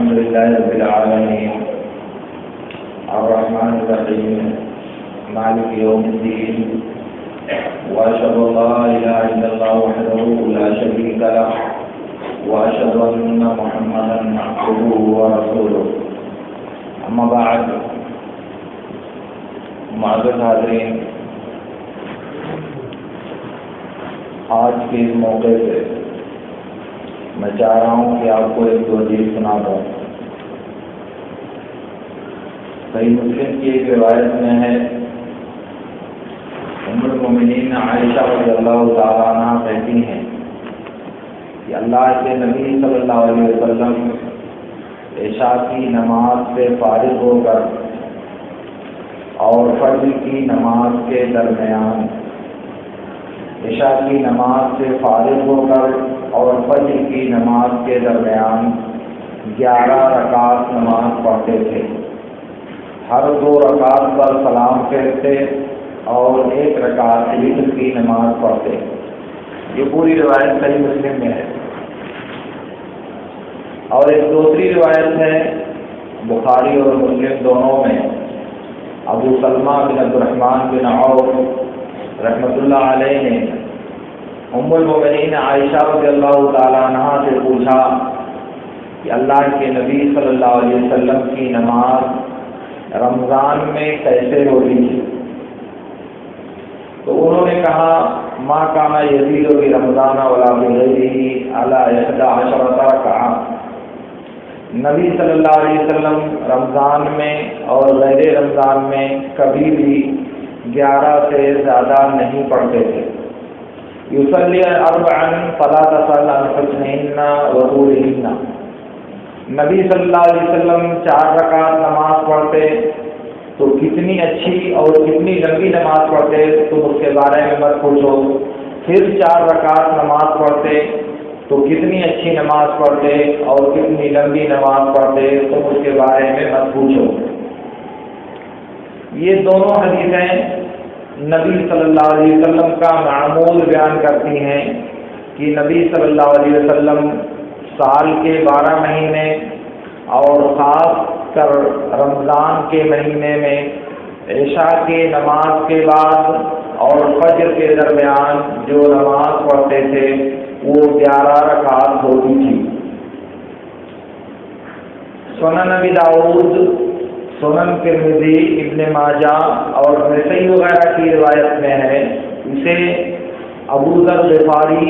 الحمد لله رب العالمين الرحمن الرحيم مالك يوم الدين وأشهد أن لا إله إلا الله وحده لا شريك له وأشهد أن محمدا عبده ورسوله أما بعد معزز حاضرین، آج کے اس موقع پہ میں چاہ رہا ہوں کہ آپ کو ایک دو حدیث سنا دوں۔ صحیح مسلم کی ایک روایت میں ہے، ام المؤمنین عائشہ رضی اللہ تعالیٰ عنہ کہتی ہیں کہ اللہ کے نبی صلی اللہ علیہ وسلم عشاء کی نماز سے فارغ ہو کر اور فجر کی نماز کے درمیان عشاء کی نماز سے فارغ ہو کر اور فجر کی نماز کے درمیان 11 رکعت نماز پڑھتے تھے۔ ہر 2 رکعت پر سلام پھیرتے اور 1 رکعت وتر کی نماز پڑھتے۔ یہ پوری روایت صحیح مسلم میں ہے۔ اور ایک دوسری روایت ہے بخاری اور مسلم دونوں میں، ابو سلمہ بن عبد الرحمن بن عوف رحمۃ اللہ علیہ نے ام المؤمنین عائشہ رضی اللہ تعالیٰ عنہ سے پوچھا کہ اللہ کے نبی صلی اللہ علیہ وسلم کی نماز رمضان میں کیسے ہوتی تھی؟ تو انہوں نے کہا ما کان یزید فی رمضان ولا فی غیرہ علی 11 رکعۃ، نبی صلی اللہ علیہ وسلم رمضان میں اور غیر رمضان میں کبھی بھی 11 سے زیادہ نہیں پڑھتے تھے۔ یصلی 4 فلا تسأل عن حسنہن وطولہن، نبی صلی اللہ علیہ وسلم 4 رکعت نماز پڑھتے تو کتنی اچھی اور کتنی لمبی نماز پڑھتے تم اس کے بارے میں مت پوچھو، پھر 4 رکعت نماز پڑھتے تو کتنی اچھی نماز پڑھتے اور کتنی لمبی نماز پڑھتے تم اس کے بارے میں مت پوچھو۔ یہ دونوں حدیثیں نبی صلی اللہ علیہ وسلم کا معمول بیان کرتی ہیں کہ نبی صلی اللہ علیہ وسلم سال کے 12 مہینے اور خاص کر رمضان کے مہینے میں عشاء کے نماز کے بعد اور فجر کے درمیان جو نماز پڑھتے تھے وہ 11 رکعت ہوتی تھی۔ سنن ابی داؤد، سنن ترمذی، ابن ماجہ اور نسائی وغیرہ کی روایت میں ہے، اسے ابو ذر غفاری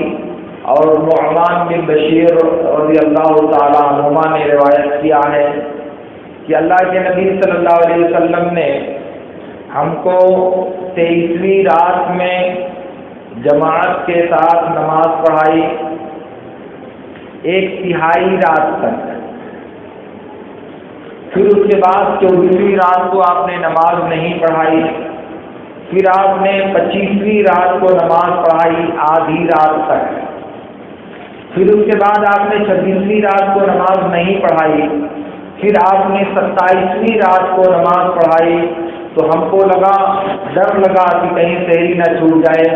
اور نعمان بن بشیر رضی اللہ تعالیٰ عنہما نے روایت کیا ہے کہ اللہ کے نبی صلی اللہ علیہ وسلم نے ہم کو 23ویں رات میں جماعت کے ساتھ نماز پڑھائی 1/3 رات تک، پھر اس کے بعد 24ویں رات کو آپ نے نماز نہیں پڑھائی، پھر آپ نے 25ویں رات کو نماز پڑھائی آدھی رات تک، پھر اس کے بعد آپ نے 26ویں رات کو نماز نہیں پڑھائی، پھر آپ نے 27ویں رات کو نماز پڑھائی۔ تو ہم کو ڈر لگا کہ کہیں سحری نہ چھوٹ جائے،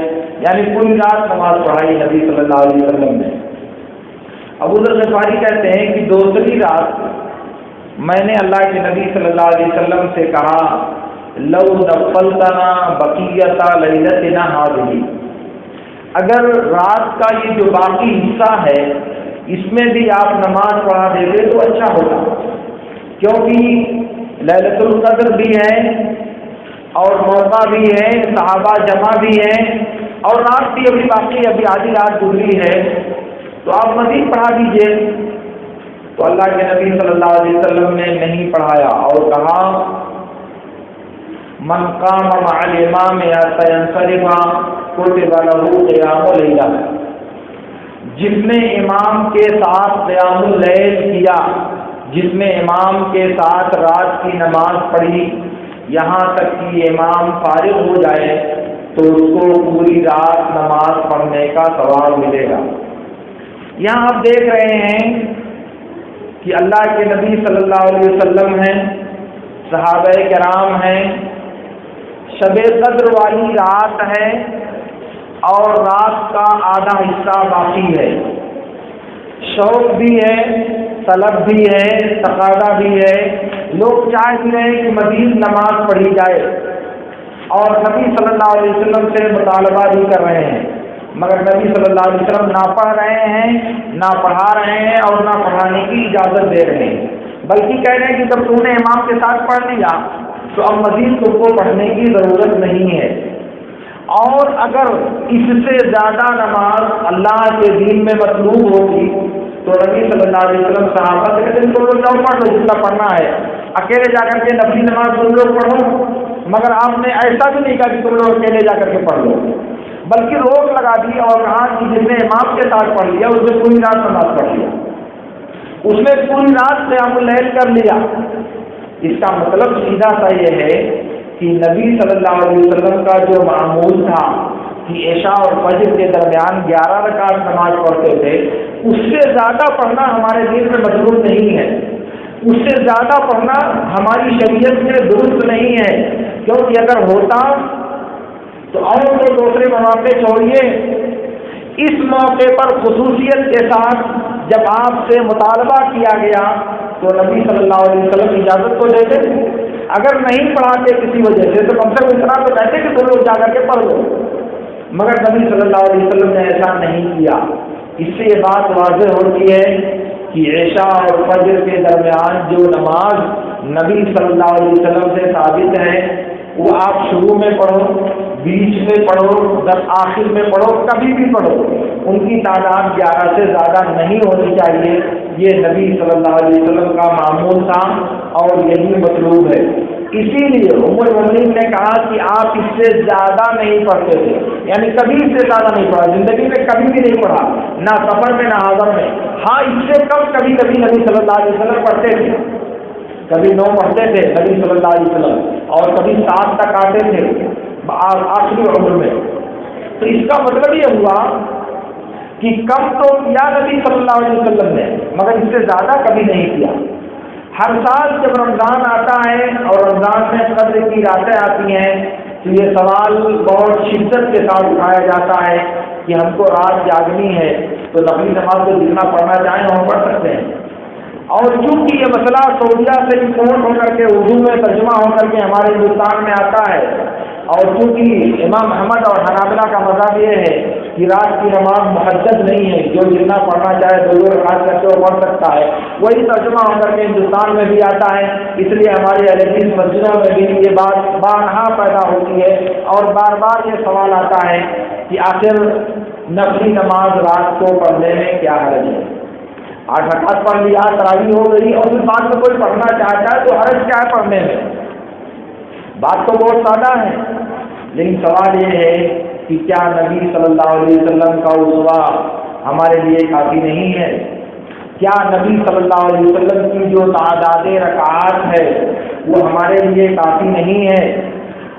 یعنی پوری رات نماز پڑھائی نبی صلی اللہ علیہ وسلم نے۔ ابو ذر غفاری کہتے ہیں کہ دوسری رات میں نے اللہ کے نبی صلی اللہ علیہ وسلم سے کہا لو نفلتنا بقیۃ لیلتنا ہذہ، اگر رات کا یہ جو باقی حصہ ہے اس میں بھی آپ نماز پڑھا دیتے تو اچھا ہوتا، کیونکہ لیلۃ القدر بھی ہے اور موقع بھی ہے، صحابہ جمع بھی ہیں اور رات بھی ابھی باقی، ابھی آدھی رات گزری ہے، تو آپ مزید پڑھا دیجئے۔ تو اللہ کے نبی صلی اللہ علیہ وسلم نے نہیں پڑھایا اور کہا من قام مع الامام حتی ينصرف کتب له قیام لیلہ، جس نے امام کے ساتھ قیام اللیل کیا، جس نے امام کے ساتھ رات کی نماز پڑھی یہاں تک کہ امام فارغ ہو جائے تو اس کو پوری رات نماز پڑھنے کا ثواب ملے گا۔ یہاں آپ دیکھ رہے ہیں کہ اللہ کے نبی صلی اللہ علیہ وسلم ہیں، صحابہ کرام ہیں، شب قدر والی رات ہے اور رات کا آدھا حصہ باقی ہے۔ شوق بھی ہے، طلب بھی ہے، تقاضا بھی ہے، لوگ چاہ بھی رہے ہیں کہ مزید نماز پڑھی جائے اور نبی صلی اللہ علیہ وسلم سے مطالبہ بھی کر رہے ہیں، مگر نبی صلی اللہ علیہ وسلم نہ پڑھ رہے ہیں، نہ پڑھا رہے ہیں اور نہ پڑھانے کی اجازت دے رہے ہیں، بلکہ کہہ رہے ہیں کہ جب تم نے امام کے ساتھ پڑھ لیا تو اب مزید تم کو پڑھنے کی ضرورت نہیں ہے۔ اور اگر اس سے زیادہ نماز اللہ کے دین میں مطلوب ہوتی تو نبی صلی اللہ علیہ وسلم صحابہ سے کہتے ہیں تم لوگ جاؤ پڑھ لو جتنا پڑھنا ہے، اکیلے جا کر کے نفلی نماز تم لوگ پڑھو، مگر آپ نے ایسا بھی نہیں کہا کہ تم لوگ اکیلے جا کر کے پڑھ لو، بلکہ روک لگا دی اور کہا کہ جس نے امام کے ساتھ پڑھ لیا اس نے پوری رات نماز پڑھ لیا، اس نے پوری رات قیام اللیل کر لیا۔ اس کا مطلب سیدھا سا یہ ہے کہ نبی صلی اللہ علیہ وسلم کا جو معمول تھا کہ عشاء اور فجر کے درمیان 11 رکعت نماز پڑھتے تھے، اس سے زیادہ پڑھنا ہمارے دین میں مطلوب نہیں ہے، اس سے زیادہ پڑھنا ہماری شریعت میں درست نہیں ہے، کیونکہ اگر ہوتا تو اور تو دوسرے مواقع چھوڑیے، اس موقع پر خصوصیت کے ساتھ جب آپ سے مطالبہ کیا گیا تو نبی صلی اللہ علیہ وسلم اجازت کو دیتے، اگر نہیں پڑھاتے کسی وجہ سے تو کم سے کم اتنا تو کہتے کہ تم لوگ جا کر کے پڑھ لو، مگر نبی صلی اللہ علیہ وسلم نے ایسا نہیں کیا۔ اس سے یہ بات واضح ہوتی ہے کہ عشاء اور فجر کے درمیان جو نماز نبی صلی اللہ علیہ وسلم سے ثابت ہے وہ آپ شروع میں پڑھو، بیچ میں پڑھو، آخر میں پڑھو، کبھی بھی پڑھو، ان کی تعداد 11 سے زیادہ نہیں ہونی چاہیے، یہ نبی صلی اللہ علیہ وسلم کا معمول تھا اور یہی مطلوب ہے۔ اسی لیے ام المؤمنین نے کہا کہ آپ اس سے زیادہ نہیں پڑھتے تھے، یعنی کبھی اس سے زیادہ نہیں پڑھا، زندگی میں کبھی بھی نہیں پڑھا، نہ سفر میں نہ حاضر میں، ہاں اس سے کم کبھی کبھی نبی صلی اللہ علیہ وسلم پڑھتے تھے، کبھی 9 پڑھتے تھے نبی صلی اللہ علیہ وسلم اور کبھی 7 تک آتے تھے آخری عمر میں۔ تو اس کا مطلب یہ ہوا کہ کم تو کیا نبی صلی اللہ علیہ وسلم نے، مگر اس سے زیادہ کبھی نہیں کیا۔ ہر سال جب رمضان آتا ہے اور رمضان میں قدر کی راتیں آتی ہیں تو یہ سوال بہت شدت کے ساتھ اٹھایا جاتا ہے کہ ہم کو رات جاگنی ہے تو نفلی نماز کو جتنا پڑھنا چاہیں ہم پڑھ سکتے ہیں، اور چونکہ یہ مسئلہ سعودیہ سے رپورٹ ہو کر کے اردو میں ترجمہ ہو کر کے ہمارے ہندوستان میں آتا ہے، اور چونکہ امام احمد اور حنابلہ کا مذہب یہ ہے کہ رات کی نماز محدد نہیں ہے، جو جتنا پڑھنا چاہے 2 رکعت کر کے وہ پڑھ سکتا ہے، وہی ترجمہ ہو کر کے ہندوستان میں بھی آتا ہے، اس لیے ہماری اہل حدیث مسجدوں میں بھی یہ بات بارہا پیدا ہوتی ہے اور بار بار یہ سوال آتا ہے کہ آخر نفلی نماز رات کو پڑھنے میں کیا حرج ہے؟ 8 رکعت پڑھ لیا، تراویح ہو گئی اور پھر بعد میں کوئی پڑھنا چاہتا ہے تو حرج کیا ہے پڑھنے میں؟ بات تو بہت سادہ ہے، لیکن سوال یہ ہے کہ کیا نبی صلی اللہ علیہ وسلم کا اسوہ ہمارے لیے کافی نہیں ہے؟ کیا نبی صلی اللہ علیہ وسلم کی جو تعداد رکعات ہے وہ ہمارے لیے کافی نہیں ہے؟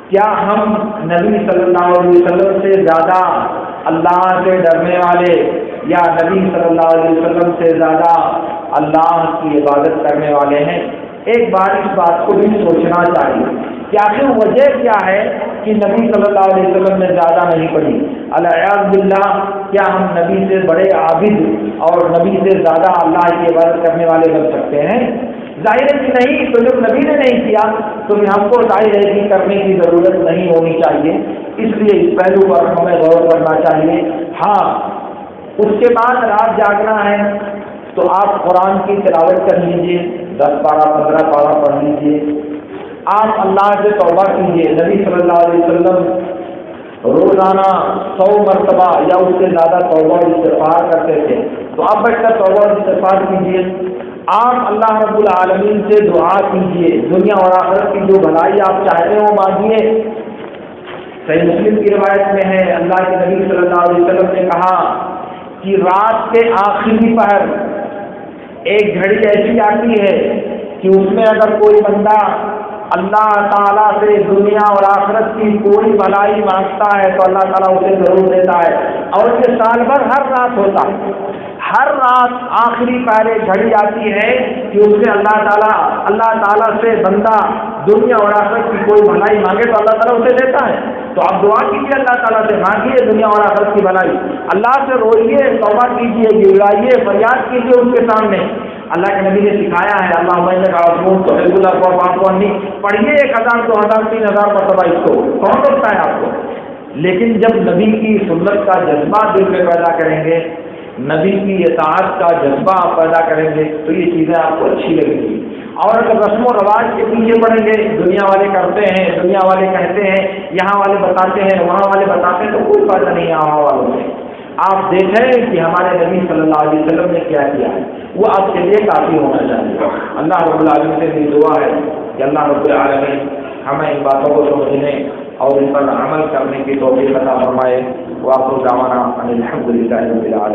کیا ہم نبی صلی اللہ علیہ وسلم سے زیادہ اللہ سے ڈرنے والے یا نبی صلی اللہ علیہ وسلم سے زیادہ اللہ کی عبادت کرنے والے ہیں؟ ایک بار اس بات کو بھی سوچنا چاہیے کہ آخر وجہ کیا ہے کہ نبی صلی اللہ علیہ وسلم نے زیادہ نہیں پڑھی؟ الیاذ باللہ، کیا ہم نبی سے بڑے عابد اور نبی سے زیادہ اللہ کی عبادت کرنے والے بن سکتے ہیں؟ ظاہر ہے کہ نہیں، تو جب نبی نے نہیں کیا تو ہم کو ظاہر ہے کہ کرنے کی ضرورت نہیں ہونی چاہیے، اس لیے اس پہلو پر ہمیں غور کرنا چاہیے۔ ہاں، اس کے بعد رات جاگنا ہے تو آپ قرآن کی تلاوت کر لیجیے، 10 پارہ 15 پارہ پڑھ لیجیے، آپ اللہ سے توبہ کیجیے۔ نبی صلی اللہ علیہ وسلم روزانہ 100 مرتبہ یا اس سے زیادہ توبہ اور استغفار کرتے تھے، تو آپ بیٹھ کر توبہ اور استغفار کیجیے۔ آپ اللہ رب العالمین سے دعا کیجیے، دنیا اور آخرت کی جو بھلائی آپ چاہتے ہو مانگیے۔ صحیح مسلم کی روایت میں ہے، اللہ کے نبی صلی اللہ علیہ وسلم نے کہا کہ رات کے آخری پہر ایک گھڑی ایسی آتی ہے کہ اس میں اگر کوئی بندہ اللہ تعالیٰ سے دنیا اور آخرت کی کوئی بھلائی مانگتا ہے تو اللہ تعالیٰ اسے ضرور دیتا ہے، اور یہ سال بھر ہر رات ہوتا ہے۔ ہر رات آخری پہر ایک گھڑی آتی ہے کہ اس میں اللہ تعالیٰ سے بندہ دنیا اور آخرت کی کوئی بھلائی مانگے تو اللہ تعالیٰ اسے دیتا ہے. تو آپ دعا کیجیے اللہ تعالیٰ سے, مانگیے دنیا اور آخرت کی بھلائی, اللہ سے روئیے, توبہ کیجیے, گڑائیے, فریاد کیجیے اس کے سامنے. اللہ کے نبی نے سکھایا ہے پڑھیے 1000 2000 3000 مرتبہ اس کو, کون روکتا ہے آپ کو؟ لیکن جب نبی کی سنت کا جذبہ دل میں پیدا کریں گے, نبی کی اطاعت کا جذبہ آپ پیدا کریں گے تو یہ چیزیں آپ کو اچھی لگیں گی. اور اگر رسم و رواج کے پیچھے پڑیں گے, دنیا والے کرتے ہیں, دنیا والے کہتے ہیں, یہاں والے بتاتے ہیں, وہاں والے بتاتے ہیں, تو کوئی فائدہ نہیں ہے وہاں والوں سے. آپ دیکھیں کہ ہمارے نبی صلی اللہ علیہ وسلم نے کیا کیا ہے, وہ آپ کے لیے کافی ہونا چاہیے. اللہ رب العالمین سے میری دعا ہے کہ اللہ رب العالمین ہمیں ان باتوں کو سمجھنے اور ان پر عمل کرنے کی توفیق عطا فرمائے. وآخر دعوانا ان الحمد للہ رب العالمین.